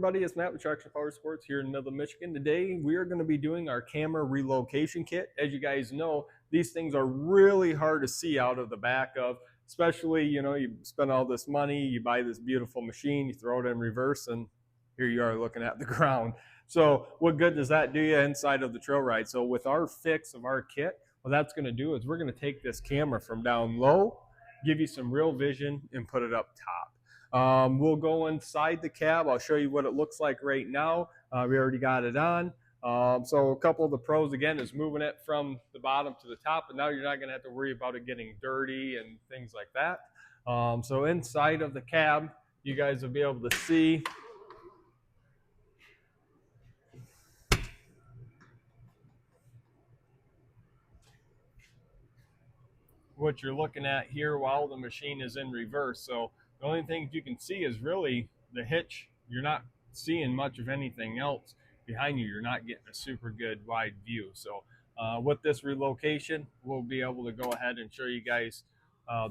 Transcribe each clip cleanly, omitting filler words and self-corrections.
everybody, it's Matt with Traction Powersports here in Midland, Michigan. Today we are going to be doing our camera relocation kit. As you guys know, these things are really hard to see out of the back of, especially, you spend all this money, you buy this beautiful machine, you throw it in reverse, and here you are looking at the ground. So what good does that do you inside of the trail ride? So with our fix of our kit, what that's going to do is we're going to take this camera from down low, give you some real vision, and put it up top. We'll go inside the cab. I'll show you what it looks like right now. We already got it on. So a couple of the pros, again, is moving it from the bottom to the top, and now you're not going to have to worry about it getting dirty and things like that. So inside of the cab, you guys will be able to see what you're looking at here while the machine is in reverse. So the only thing you can see is really the hitch. You're not seeing much of anything else behind you. You're not getting a super good wide view. So with this relocation, we'll be able to go ahead and show you guys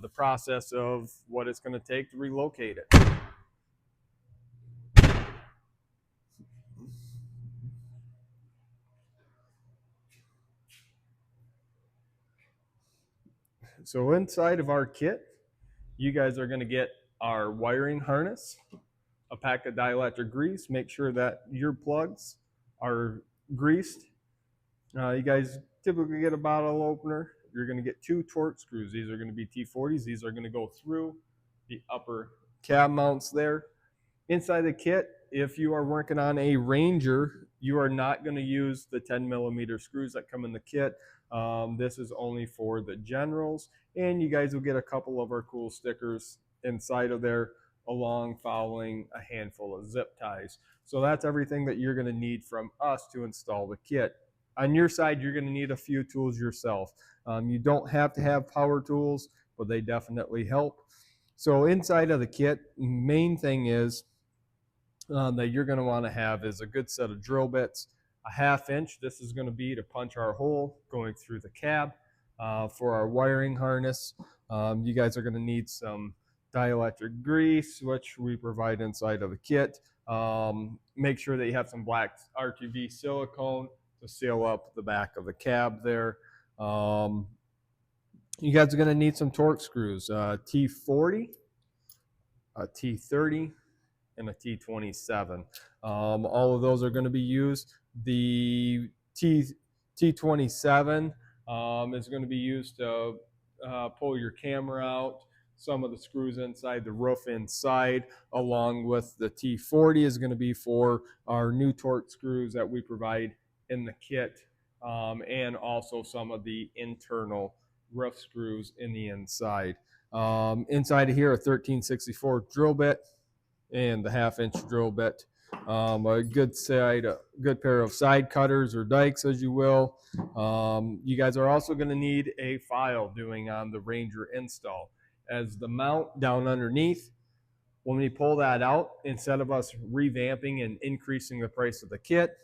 the process of what it's going to take to relocate it. So inside of our kit, you guys are going to get our wiring harness, a pack of dielectric grease. Make sure that your plugs are greased. You guys typically get a bottle opener. You're going to get 2 torque screws. These are going to be T40s. These are going to go through the upper cab mounts there. Inside the kit, if you are working on a Ranger, you are not going to use the 10mm screws that come in the kit. This is only for the generals, and you guys will get a couple of our cool stickers inside of there, along following a handful of zip ties. So that's everything that you're going to need from us to install the kit. On your side, you're going to need a few tools yourself. You don't have to have power tools, but they definitely help. So inside of the kit, main thing is that you're going to want to have is a good set of drill bits, a 1/2 inch. This is going to be to punch our hole going through the cab. For our wiring harness, you guys are going to need some dielectric grease, which we provide inside of the kit. Make sure that you have some black RTV silicone to seal up the back of the cab there. You guys are going to need some torque screws, T40, a T30, and a T27. All of those are going to be used. The T27 is going to be used to pull your camera out, some of the screws inside the roof inside, along with the T40 is going to be for our new torque screws that we provide in the kit, and also some of the internal roof screws in the inside. Inside of here, a 1364 drill bit and the 1/2 inch drill bit. A good pair of side cutters or dikes, as you will. You guys are also going to need a file doing on the Ranger install, as the mount down underneath, when we pull that out, instead of us revamping and increasing the price of the kit,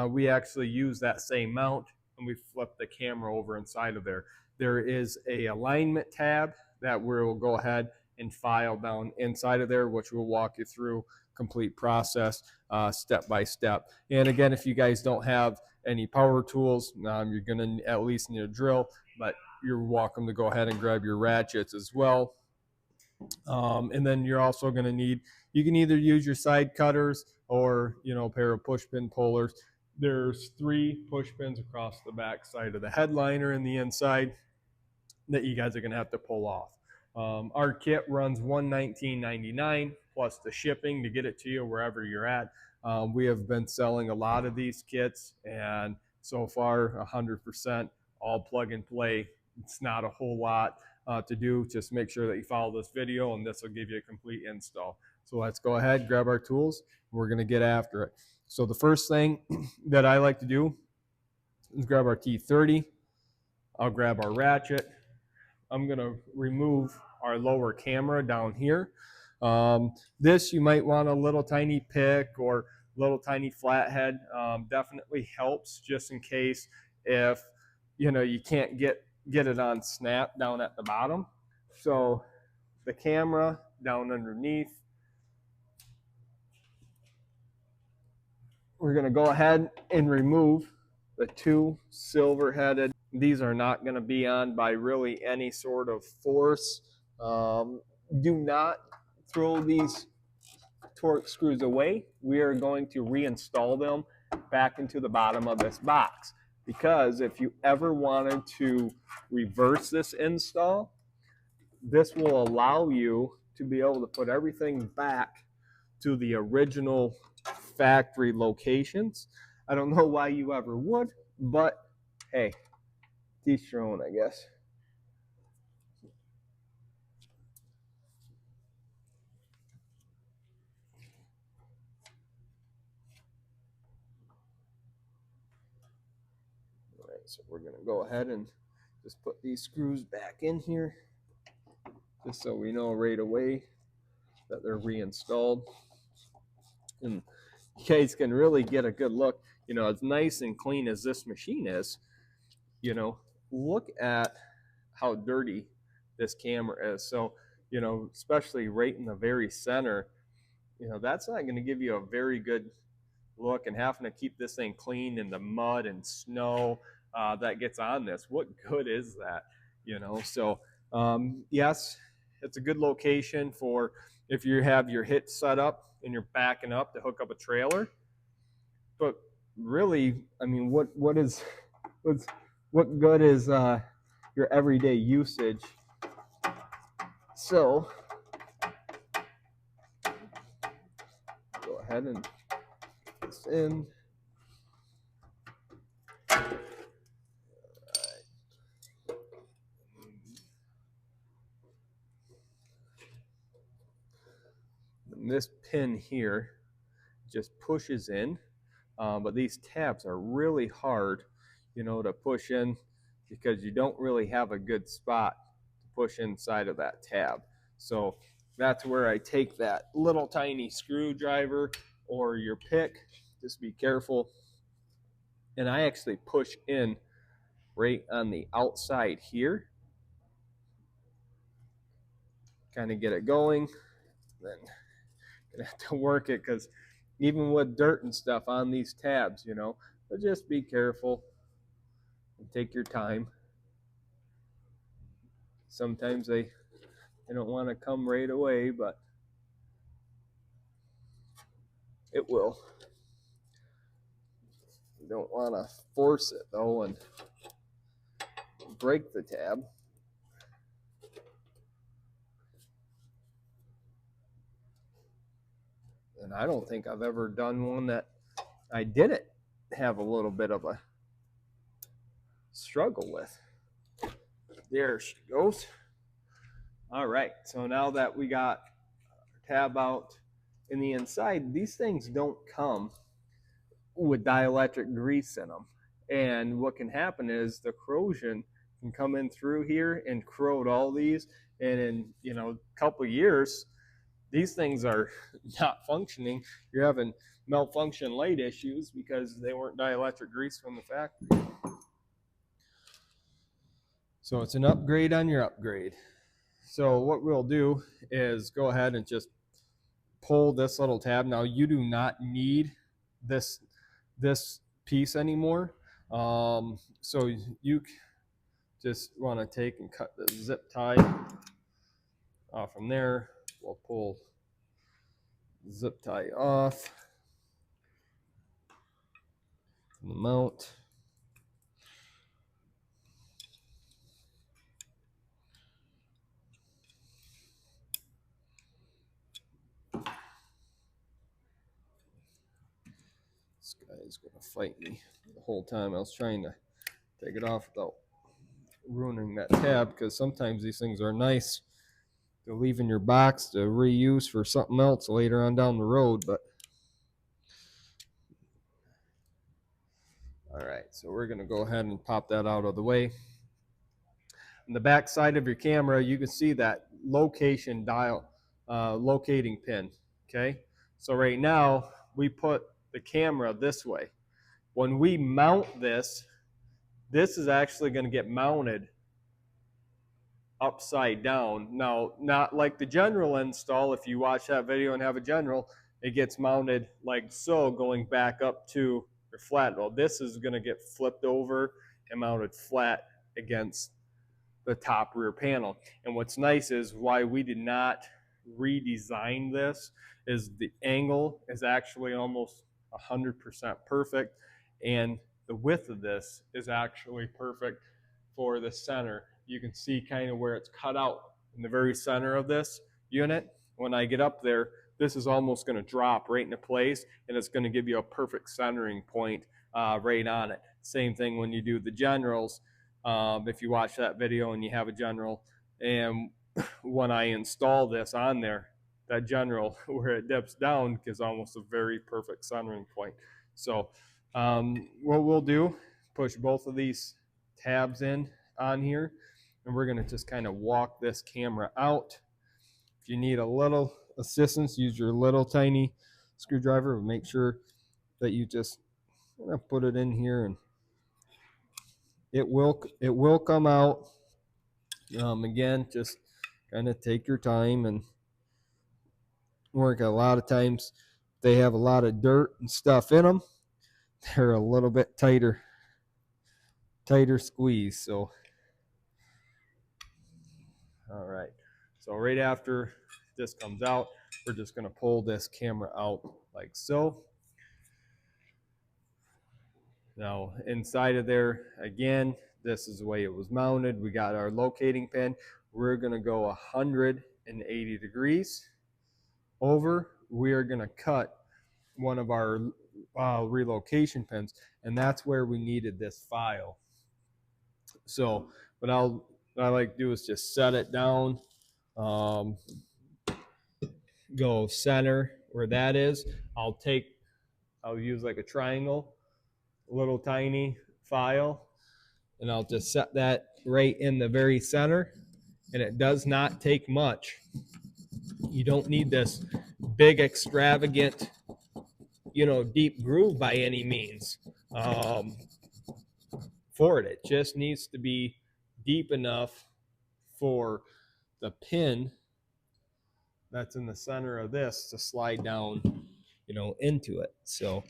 we actually use that same mount and we flip the camera over inside of there. There is a alignment tab that we'll go ahead and file down inside of there, which will walk you through complete process step by step. And again, if you guys don't have any power tools, you're going to at least need a drill, but you're welcome to go ahead and grab your ratchets as well. And then you're also going to need, you can either use your side cutters or, a pair of push pin pullers. There's 3 push pins across the back side of the headliner and the inside that you guys are going to have to pull off. Our kit runs $119.99 plus the shipping to get it to you wherever you're at. We have been selling a lot of these kits, and so far 100% all plug and play. It's not a whole lot to do. Just make sure that you follow this video, and this will give you a complete install. So let's go ahead, grab our tools. We're going to get after it. So the first thing that I like to do is grab our T30. I'll grab our ratchet. I'm going to remove our lower camera down here. This, you might want a little tiny pick or little tiny flathead. Definitely helps, just in case if you can't get it on snap down at the bottom. So the camera down underneath, we're going to go ahead and remove the two silver headed. These are not going to be on by really any sort of force. Do not throw these torque screws away. We are going to reinstall them back into the bottom of this box, because if you ever wanted to reverse this install, this will allow you to be able to put everything back to the original factory locations. I don't know why you ever would, but hey, each your own, I guess. All right, so we're going to go ahead and just put these screws back in here, just so we know right away that they're reinstalled. And you guys can really get a good look. You know, as nice and clean as this machine is, you know, look at how dirty this camera is. So, you know, especially right in the very center, you know, that's not going to give you a very good look, and having to keep this thing clean in the mud and snow that gets on this. What good is that? You know, so yes, it's a good location for if you have your hitch set up and you're backing up to hook up a trailer. But really, I mean, what good is your everyday usage? So go ahead and put this in. And this pin here just pushes in, but these tabs are really hard, you know, to push in, because you don't really have a good spot to push inside of that tab. So that's where I take that little tiny screwdriver or your pick. Just be careful. And I actually push in right on the outside here, kind of get it going. Then gonna have to work it, because even with dirt and stuff on these tabs, you know, but just be careful and take your time. Sometimes they don't want to come right away, but it will. You don't want to force it though and break the tab. And I don't think I've ever done one that I didn't have a little bit of a struggle with. There she goes. All right, so now that we got our tab out in the inside, these things don't come with dielectric grease in them. And what can happen is the corrosion can come in through here and corrode all these. And in, you know, a couple of years, these things are not functioning. You're having malfunction light issues because they weren't dielectric grease from the factory. So it's an upgrade on your upgrade. So what we'll do is go ahead and just pull this little tab. Now you do not need this piece anymore. So you just want to take and cut the zip tie off from there. We'll pull the zip tie off from the mount. This guy is going to fight me the whole time. I was trying to take it off without ruining that tab, because sometimes these things are nice to leave in your box to reuse for something else later on down the road. But all right, so we're going to go ahead and pop that out of the way. On the back side of your camera, you can see that location dial, locating pin. Okay, so right now we put the camera this way. When we mount this, this is actually going to get mounted upside down. Now, not like the general install. If you watch that video and have a general it gets mounted like so, going back up to your flat. Well, this is going to get flipped over and mounted flat against the top rear panel. And what's nice is why we did not redesign this is the angle is actually almost 100% perfect, and the width of this is actually perfect for the center. You can see kind of where it's cut out in the very center of this unit. When I get up there, this is almost going to drop right into place, and it's going to give you a perfect centering point right on it. Same thing when you do the generals. If you watch that video and you have a general, and when I install this on there, that general where it dips down is almost a very perfect centering point. So what we'll do, push both of these tabs in on here, and we're going to just kind of walk this camera out. If you need a little assistance, use your little tiny screwdriver. Make sure that you just put it in here, and it will come out. Again, just kind of take your time and work. A lot of times they have a lot of dirt and stuff in them. They're a little bit tighter squeeze. So all right, so right after this comes out, we're just going to pull this camera out like so. Now inside of there, again, this is the way it was mounted. We got our locating pin. We're going to go 180 degrees over. We are going to cut one of our relocation pins, and that's where we needed this file. So what I like to do is just set it down, go center where that is. I'll use like a triangle, little tiny file, and I'll just set that right in the very center. And it does not take much. You don't need this big extravagant, deep groove by any means for it. It just needs to be deep enough for the pin that's in the center of this to slide down, into it. So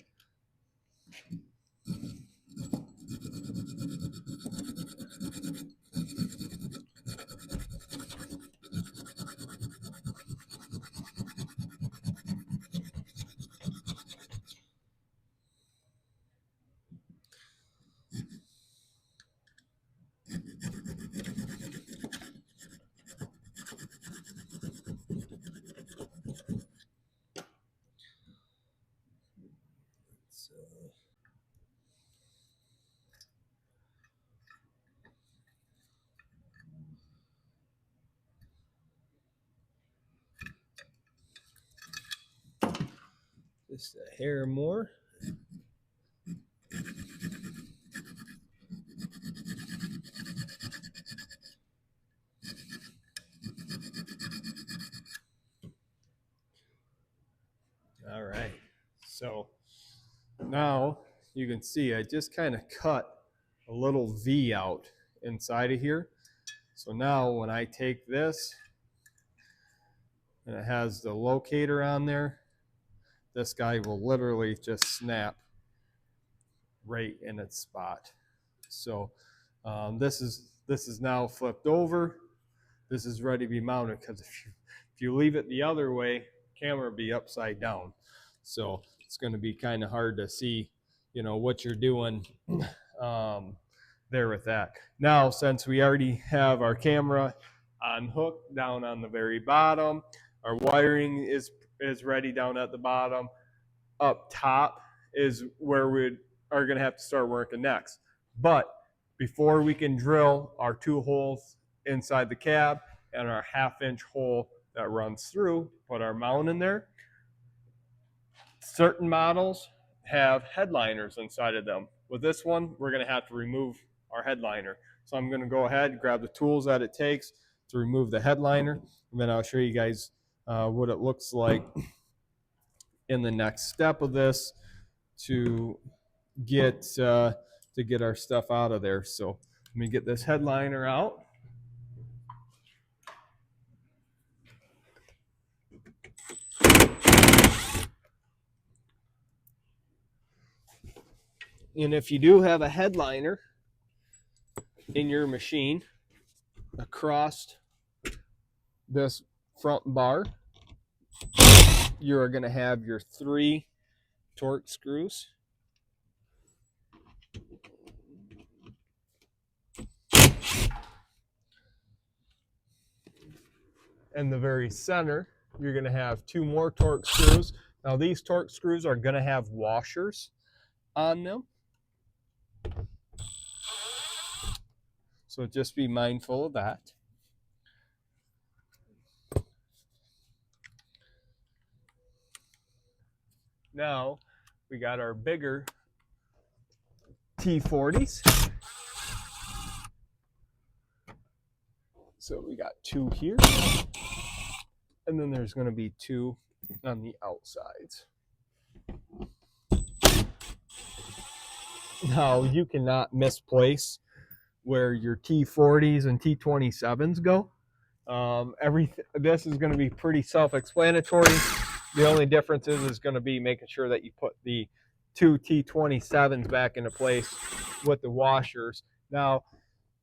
just a hair more. All right, so now you can see I just kind of cut a little V out inside of here. So now when I take this and it has the locator on there, this guy will literally just snap right in its spot. So this is now flipped over. This is ready to be mounted, because if you leave it the other way, camera will be upside down. So it's going to be kind of hard to see, what you're doing there with that. Now, since we already have our camera on hook down on the very bottom, our wiring is ready down at the bottom. Up top is where we are going to have to start working next. But before we can drill our 2 holes inside the cab and our 1/2-inch hole that runs through, put our mount in there. Certain models have headliners inside of them. With this one, we're going to have to remove our headliner. So I'm going to go ahead and grab the tools that it takes to remove the headliner, and then I'll show you guys what it looks like in the next step of this to get our stuff out of there. So let me get this headliner out. And if you do have a headliner in your machine across this front bar, you're going to have your 3 torque screws. In the very center, you're going to have 2 more torque screws. Now these torque screws are going to have washers on them, so just be mindful of that. Now we got our bigger T40s. So we got 2 here, and then there's going to be 2 on the outsides. Now you cannot misplace where your T40s and T27s go. This is going to be pretty self-explanatory. The only difference is going to be making sure that you put the 2 T27s back into place with the washers. Now,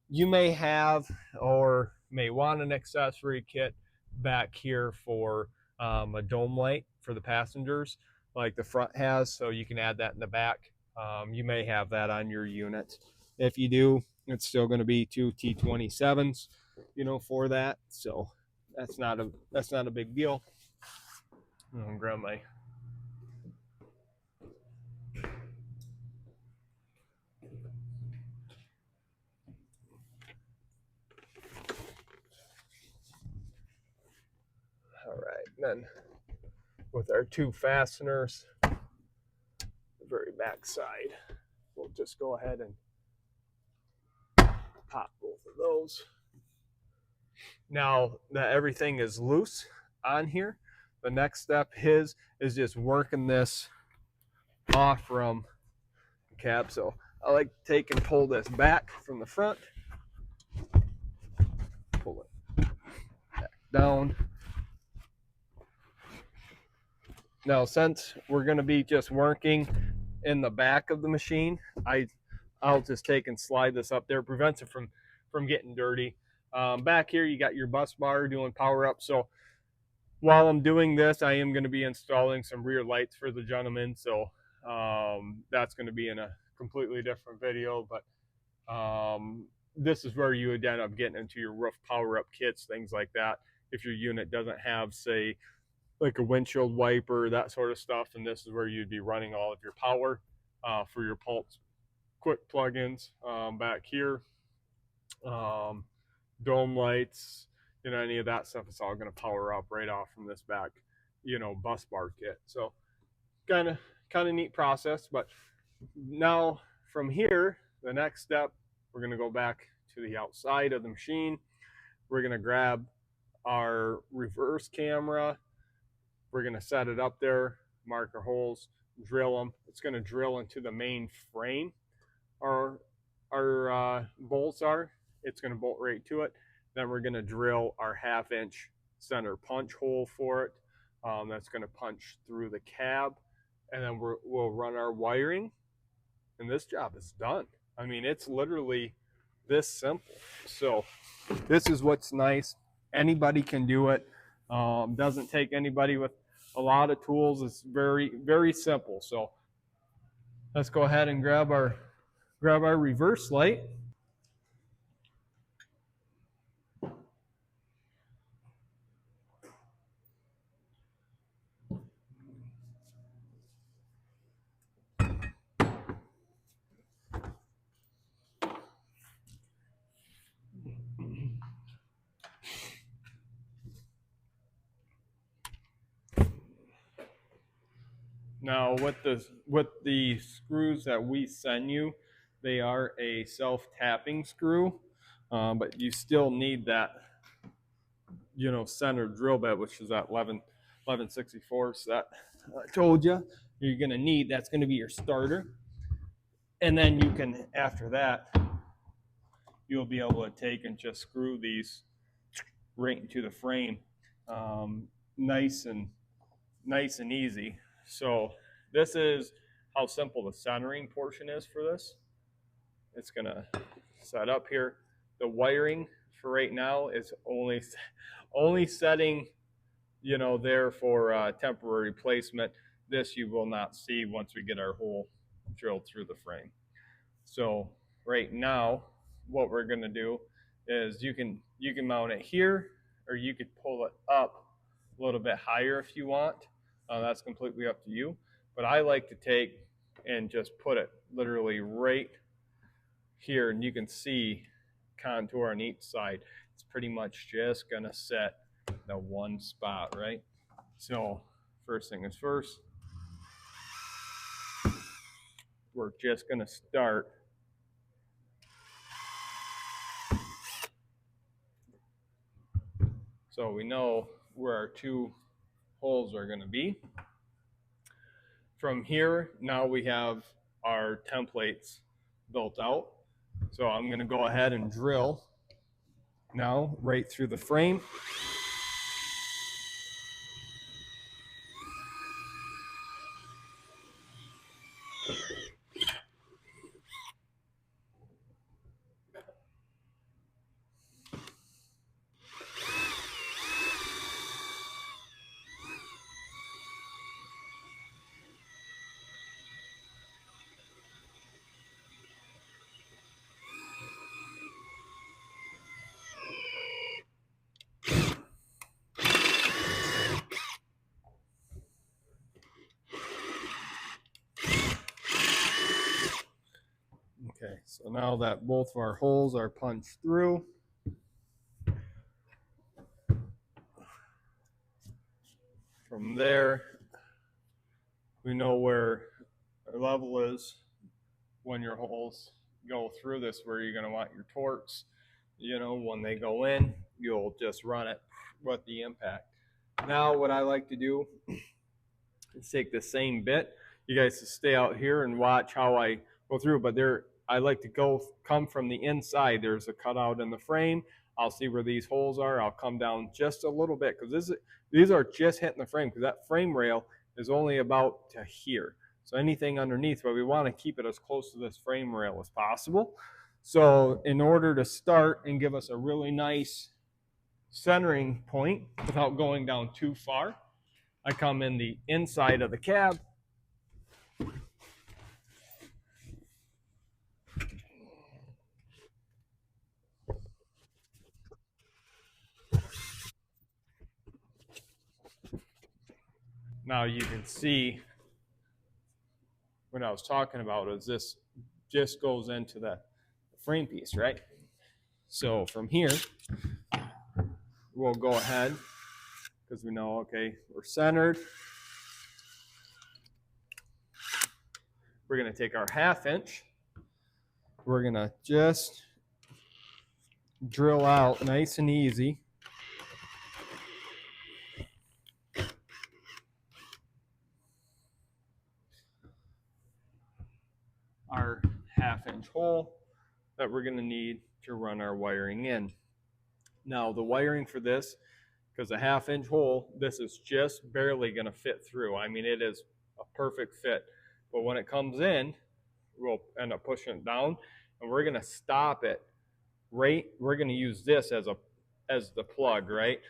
you may have or may want an accessory kit back here for a dome light for the passengers, like the front has, so you can add that in the back. You may have that on your unit. If you do, it's still going to be 2 T27s, for that. So that's not a big deal. I'm gonna grab my all right, then with our 2 fasteners, the very back side, we'll just go ahead and pop both of those. Now that everything is loose on here, the next step is just working this off from the cab. So I like to take and pull this back from the front, pull it back down. Now, since we're going to be just working in the back of the machine, I'll just take and slide this up there. Prevents it from getting dirty. Back here, you got your bus bar doing power up. So while I'm doing this, I am going to be installing some rear lights for the gentleman. So that's going to be in a completely different video. But this is where you would end up getting into your roof power up kits, things like that. If your unit doesn't have, say, like a windshield wiper, that sort of stuff, and this is where you'd be running all of your power for your Pulse quick plugins. Back here, dome lights, any of that stuff, it's all going to power up right off from this back, bus bar kit. So kind of neat process. But now from here, the next step, we're going to go back to the outside of the machine. We're going to grab our reverse camera. We're going to set it up there, mark our holes, drill them. It's going to drill into the main frame. Our bolts are. It's going to bolt right to it. Then we're going to drill our 1/2-inch center punch hole for it. That's going to punch through the cab. And then we'll run our wiring. And this job is done. I mean, it's literally this simple. So this is what's nice. Anybody can do it. Doesn't take anybody with a lot of tools. It's very, very simple. So let's go ahead and grab our reverse light. Now, with the screws that we send you, they are a self-tapping screw, but you still need that, center drill bit, which is that 11/64 that I told you you're going to need. That's going to be your starter, and then you can, after that, you'll be able to take and just screw these right into the frame, nice and easy. So this is how simple the centering portion is for this. It's gonna set up here. The wiring for right now is only setting, you know, there for temporary placement. This you will not see once we get our hole drilled through the frame. So right now, what we're gonna do is you can mount it here, or you could pull it up a little bit higher if you want. That's completely up to you. But I like to take and just put it literally right here, and you can see contour on each side. It's pretty much just gonna set the one spot, right? So first thing is first, we're just gonna start so we know where our two holes are gonna be. From here, now we have our templates built out. So I'm gonna go ahead and drill now right through the frame. Okay, so now that both of our holes are punched through, from there, we know where our level is when your holes go through this, where you're going to want your torques. You know, when they go in, you'll just run it with the impact. Now, what I like to do is take the same bit. You guys just stay out here and watch how I go through, but I like to come from the inside. There's a cutout in the frame. I'll see where these holes are. I'll come down just a little bit, because these are just hitting the frame, because that frame rail is only about to here. So anything underneath, but we want to keep it as close to this frame rail as possible. So in order to start and give us a really nice centering point without going down too far, I come in the inside of the cab. Now you can see what I was talking about is this just goes into the frame piece, right? So from here, we'll go ahead, because we know, okay, we're centered. We're gonna take our 1/2 inch. We're gonna just drill out nice and easy. Our 1/2 inch hole that we're gonna need to run our wiring in. Now the wiring for this, because a 1/2 inch hole, this is just barely gonna fit through. I mean, it is a perfect fit. But when it comes in, we'll end up pushing it down, and we're gonna stop it right. We're gonna use this as the plug, right?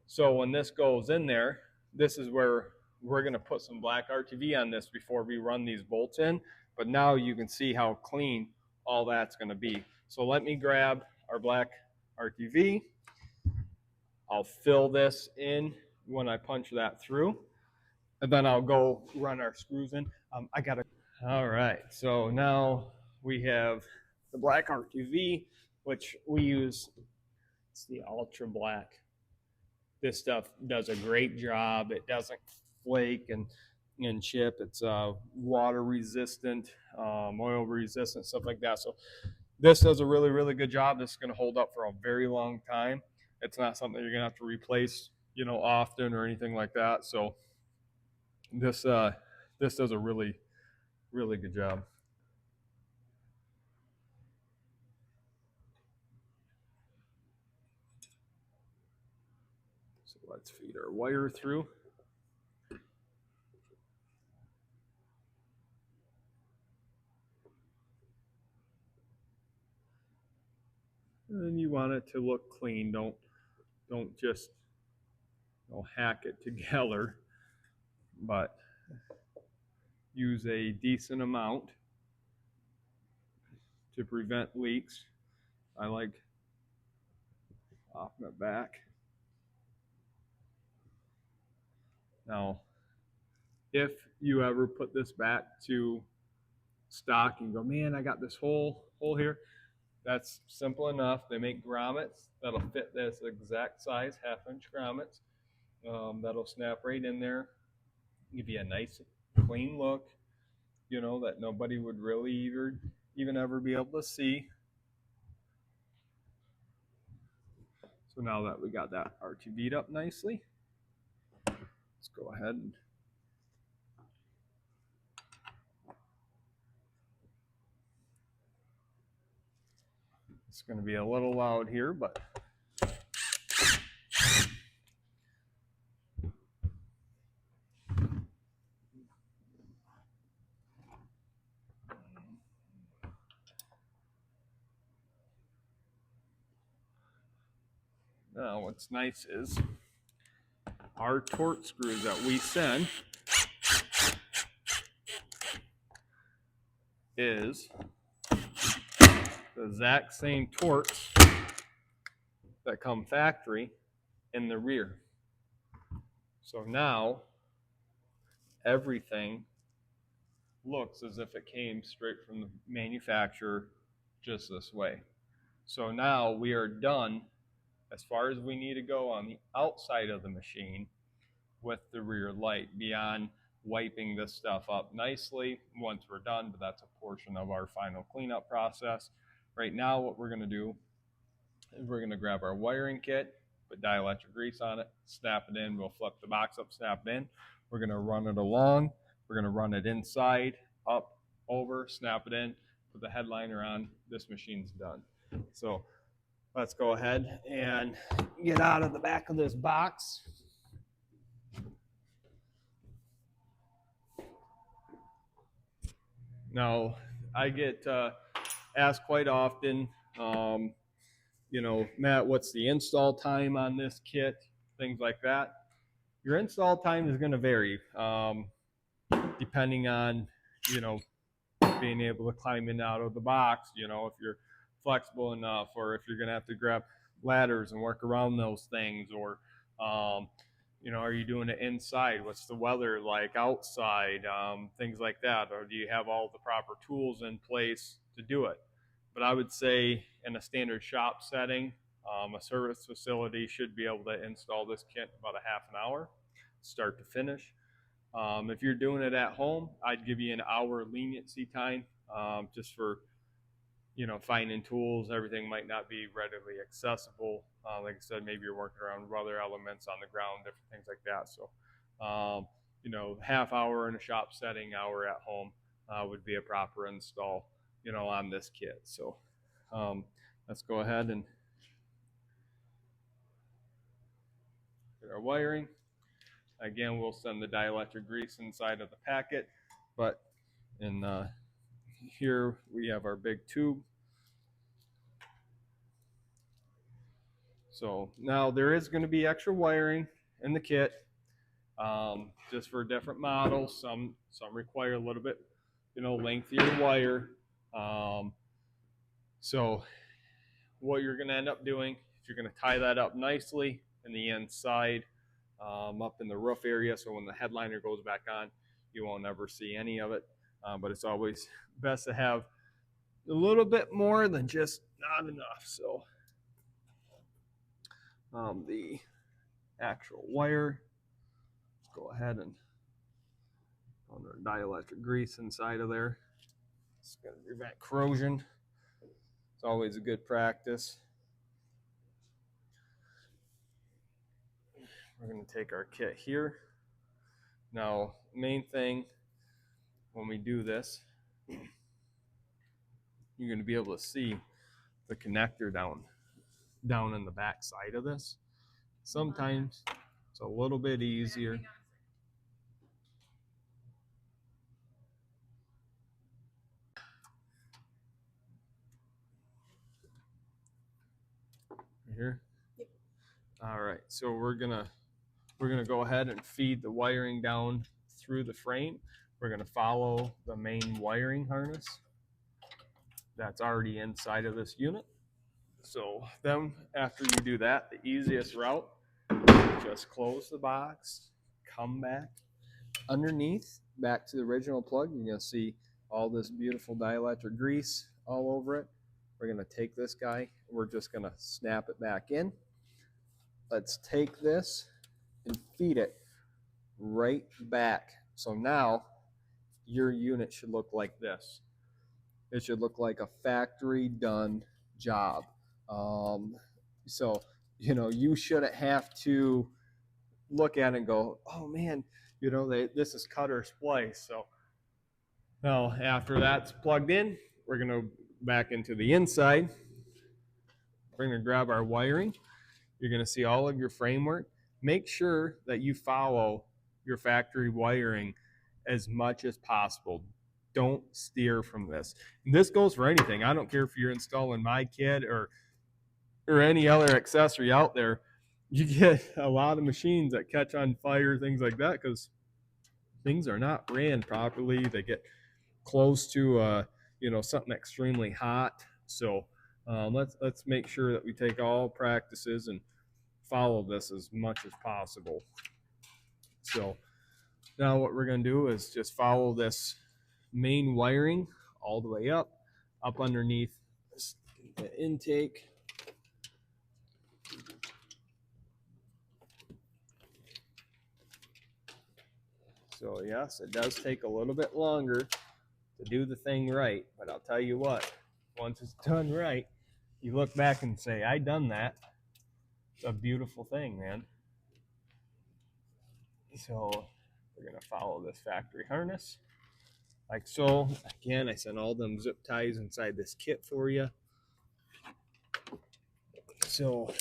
So when this goes in there, this is where we're gonna put some black RTV on this before we run these bolts in. But now you can see how clean all that's gonna be. So let me grab our black RTV. I'll fill this in when I punch that through, and then I'll go run our screws in. All right, so now we have the black RTV, which we use. It's the ultra black. This stuff does a great job. It doesn't flake and chip. It's water resistant, oil resistant, stuff like that. So this does a really, really good job. This is going to hold up for a very long time. It's not something you're going to have to replace, you know, often or anything like that. So this does a really, really good job. So let's feed our wire through. And you want it to look clean. Don't just hack it together, but use a decent amount to prevent leaks. I like off my back. Now, if you ever put this back to stock and go, man, I got this hole here, that's simple enough. They make grommets that'll fit this exact size, 1/2 inch grommets. That'll snap right in there, give you a nice clean look, that nobody would really even ever be able to see. So now that we got that RTV'd up nicely, let's go ahead and it's going to be a little loud here, but now what's nice is our torque screws that we send is the exact same torques that come factory in the rear. So now everything looks as if it came straight from the manufacturer just this way. So now we are done as far as we need to go on the outside of the machine with the rear light, beyond wiping this stuff up nicely once we're done, but that's a portion of our final cleanup process. Right now what we're going to do is we're going to grab our wiring kit, put dielectric grease on it, snap it in. We'll flip the box up, snap it in. We're going to run it along. We're going to run it inside, up, over, snap it in, put the headliner on. This machine's done. So let's go ahead and get out of the back of this box. Now, I get asked quite often, Matt, what's the install time on this kit? Things like that. Your install time is going to vary depending on, being able to climb in and out of the box, if you're flexible enough, or if you're going to have to grab ladders and work around those things, or are you doing it inside? What's the weather like outside? Things like that. Or do you have all the proper tools in place to do it? But I would say in a standard shop setting, a service facility should be able to install this kit in about a half an hour, start to finish. If you're doing it at home, I'd give you an hour leniency time, just for finding tools. Everything might not be readily accessible. Like I said, maybe you're working around weather elements on the ground, different things like that. So, half hour in a shop setting, hour at home would be a proper install, on this kit. So, let's go ahead and get our wiring. Again, we'll send the dielectric grease inside of the packet, but here we have our big tube. So now there is going to be extra wiring in the kit, just for different models. Some require a little bit, lengthier wire. So what you're going to end up doing is you're going to tie that up nicely in the inside, up in the roof area, so when the headliner goes back on, you won't ever see any of it. But it's always best to have a little bit more than just not enough. So the actual wire, let's go ahead and put our dielectric grease inside of there. It's going to prevent corrosion. It's always a good practice. We're going to take our kit here. Now, main thing when we do this, you're going to be able to see the connector down in the back side of this. Sometimes it's a little bit easier. here? All right, so we're gonna go ahead and feed the wiring down through the frame. We're gonna follow the main wiring harness that's already inside of this unit. So then after you do that, the easiest route, just close the box, come back underneath, back to the original plug. You're gonna see all this beautiful dielectric grease all over it. We're gonna take this guy, we're just gonna snap it back in. Let's take this and feed it right back. So now your unit should look like this. It should look like a factory done job. So, you shouldn't have to look at it and go, oh man, this is cut or splice. So now after that's plugged in, we're going to back into the inside. We're going to grab our wiring. You're going to see all of your framework. Make sure that you follow your factory wiring as much as possible. Don't steer from this. And this goes for anything. I don't care if you're installing my kit or any other accessory out there. You get a lot of machines that catch on fire, things like that, because things are not ran properly. They get close to something extremely hot. So let's make sure that we take all practices and follow this as much as possible. So now what we're going to do is just follow this main wiring all the way up underneath the intake. So yes, it does take a little bit longer to do the thing right, but I'll tell you what, once it's done right, you look back and say, I done that. It's a beautiful thing, man. So we're gonna follow this factory harness like so. Again, I sent all them zip ties inside this kit for you. So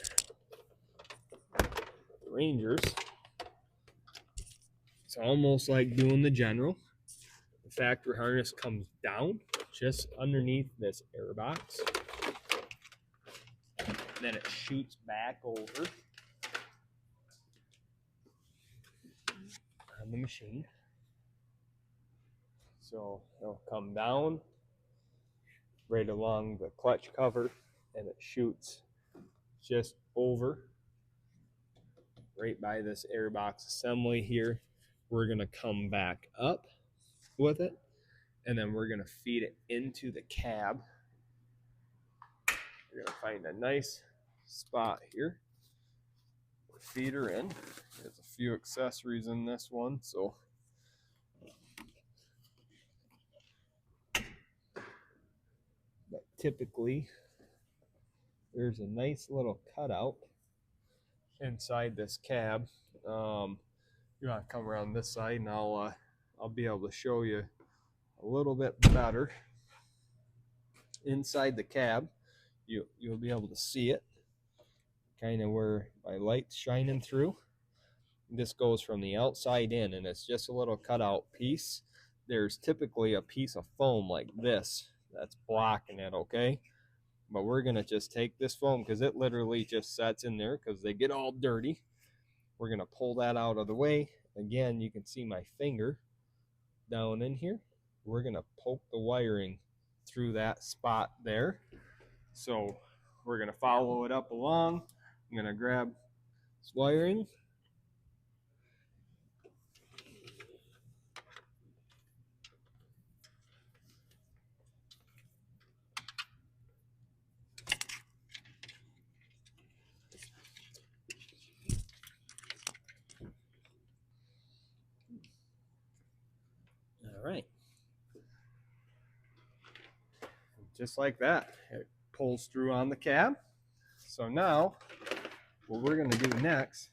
the Rangers, it's almost like doing the General. The factory harness comes down just underneath this air box. Then it shoots back over on the machine. So it'll come down right along the clutch cover, and it shoots just over right by this airbox assembly here. We're gonna come back up with it, and then we're gonna feed it into the cab. We're gonna find a nice spot here. Feed her in. There's a few accessories in this one, so but typically there's a nice little cutout inside this cab. You want to come around this side, and I'll be able to show you a little bit better. Inside the cab, you'll be able to see it, kind of where my light's shining through. This goes from the outside in, and it's just a little cutout piece. There's typically a piece of foam like this that's blocking it, okay? But we're going to just take this foam, because it literally just sets in there because they get all dirty. We're going to pull that out of the way. Again, you can see my finger down in here. We're going to poke the wiring through that spot there. So we're going to follow it up along. I'm going to grab this wiring. All right. Just like that, it pulls through on the cab. So now what we're going to do next,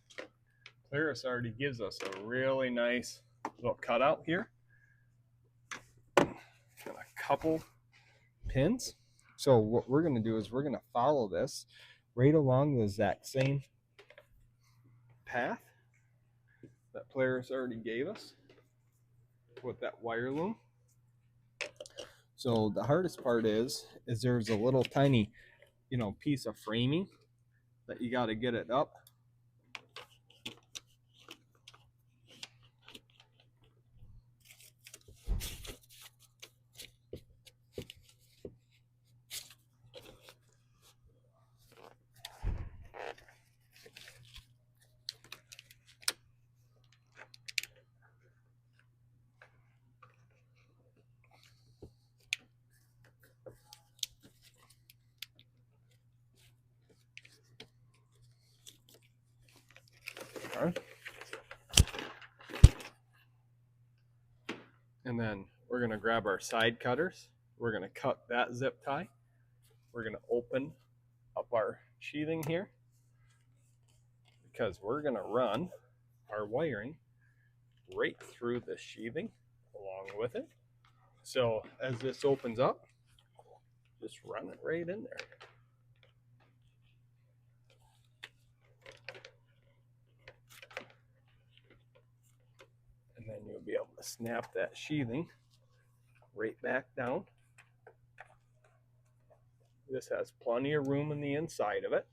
Polaris already gives us a really nice little cutout here. Got a couple pins. So what we're going to do is we're going to follow this right along the exact same path that Polaris already gave us with that wire loom. So the hardest part is there's a little tiny, piece of framing that you got to get it up. And then we're going to grab our side cutters. We're going to cut that zip tie. We're going to open up our sheathing here because we're going to run our wiring right through the sheathing along with it. So as this opens up, just run it right in there. And then you'll be able to snap that sheathing right back down. This has plenty of room in the inside of it.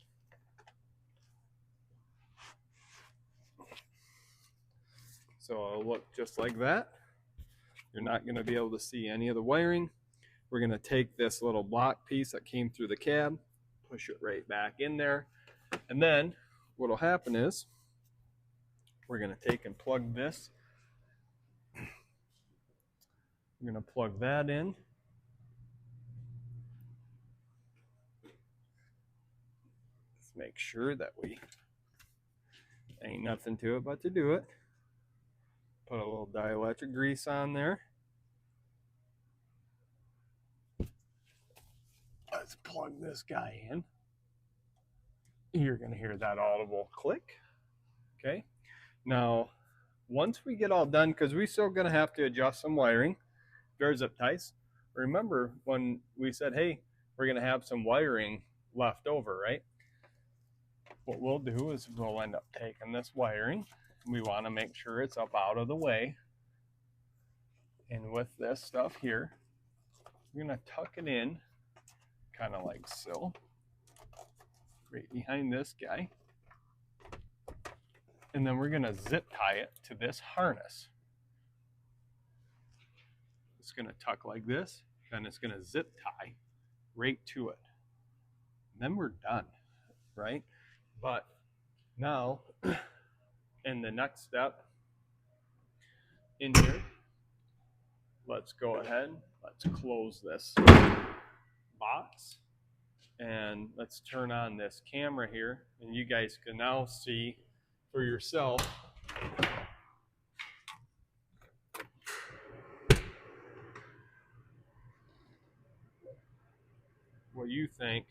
So it'll look just like that. You're not going to be able to see any of the wiring. We're going to take this little block piece that came through the cab, push it right back in there. And then what will happen is we're going to take and plug this. We're going to plug that in. Let's make sure that we ain't nothing to it but to do it. Put a little dielectric grease on there. Let's plug this guy in. You're going to hear that audible click. Okay. Now, once we get all done, because we're still going to have to adjust some wiring, our zip ties. Remember when we said, hey, we're going to have some wiring left over, right? What we'll do is we'll end up taking this wiring. We want to make sure it's up out of the way. And with this stuff here, we're going to tuck it in kind of like so, right behind this guy. And then we're going to zip tie it to this harness. It's going to tuck like this, then it's going to zip tie right to it. And then we're done, right? But now, in the next step in here, let's go ahead, let's close this box, and let's turn on this camera here, and you guys can now see for yourself what you think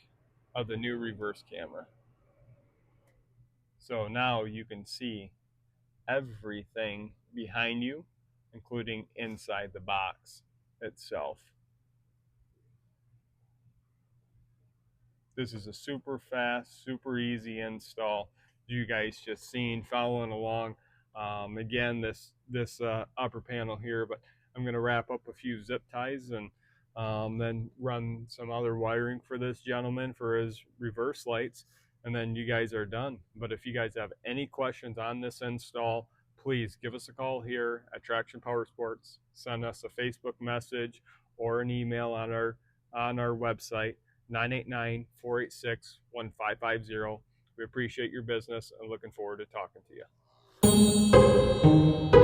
of the new reverse camera. So now you can see everything behind you, including inside the box itself. This is a super fast, super easy install. You guys just seen following along. Again, this upper panel here, but I'm going to wrap up a few zip ties and then run some other wiring for this gentleman for his reverse lights, and then you guys are done. But if you guys have any questions on this install, please give us a call here at Traction Powersports. Send us a Facebook message or an email on our website, 989-486-1550. We appreciate your business and looking forward to talking to you.